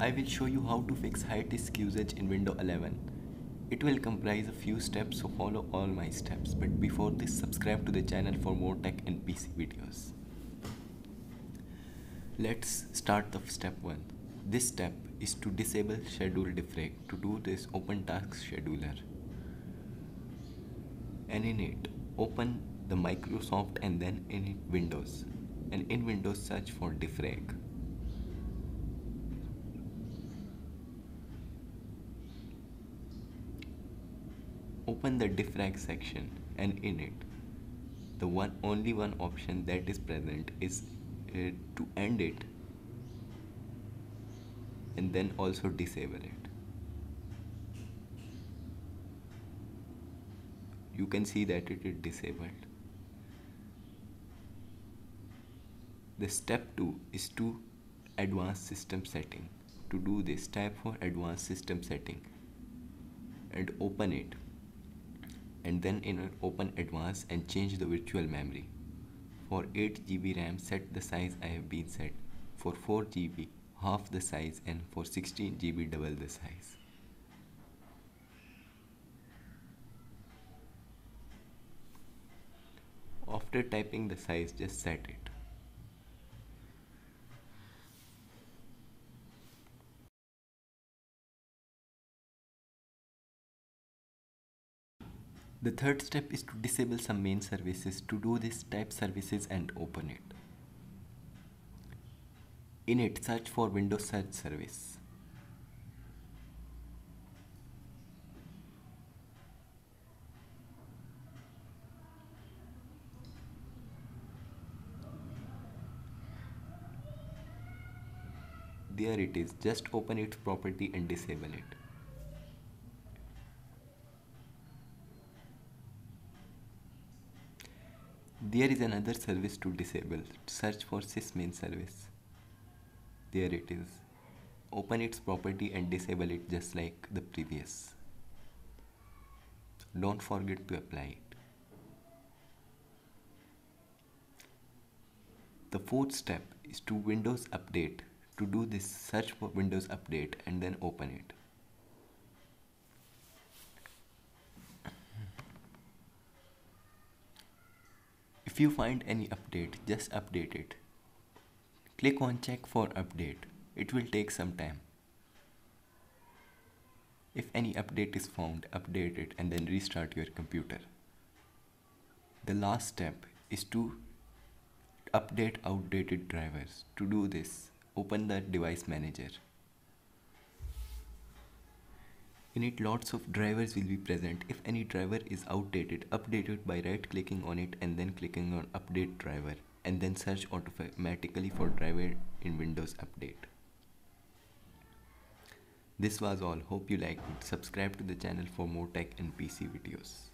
I will show you how to fix high disk usage in Windows 11. It will comprise a few steps, so follow all my steps. But before this, subscribe to the channel for more tech and PC videos. Let's start the step 1. This step is to disable schedule defrag. To do this, open task scheduler. And in it, open the Microsoft and then in Windows. And in Windows, search for defrag. Open the defrag section, and in it, the only one option that is present is to end it and then also disable it. You can see that it is disabled. The step 2 is to advanced system setting. To do this, type for advanced system setting and open it, and then in open advanced and change the virtual memory. For 8 GB RAM, set the size I have been set. For 4 GB, half the size, and for 16 GB, double the size. After typing the size, just set it. The third step is to disable some main services. To do this, type services and open it. In it, search for Windows Search Service. There it is. Just open its property and disable it. There is another service to disable. Search for sysmain service. There it is. Open its property and disable it just like the previous. Don't forget to apply it. The fourth step is to Windows Update. To do this, search for Windows Update and then open it. If you find any update, just update it. Click on check for update. It will take some time. If any update is found, update it and then restart your computer. The last step is to update outdated drivers. To do this, open the device manager. In it, lots of drivers will be present. If any driver is outdated, update it by right clicking on it and then clicking on update driver, and then search automatically for driver in Windows Update. This was all. Hope you liked it. Subscribe to the channel for more tech and PC videos.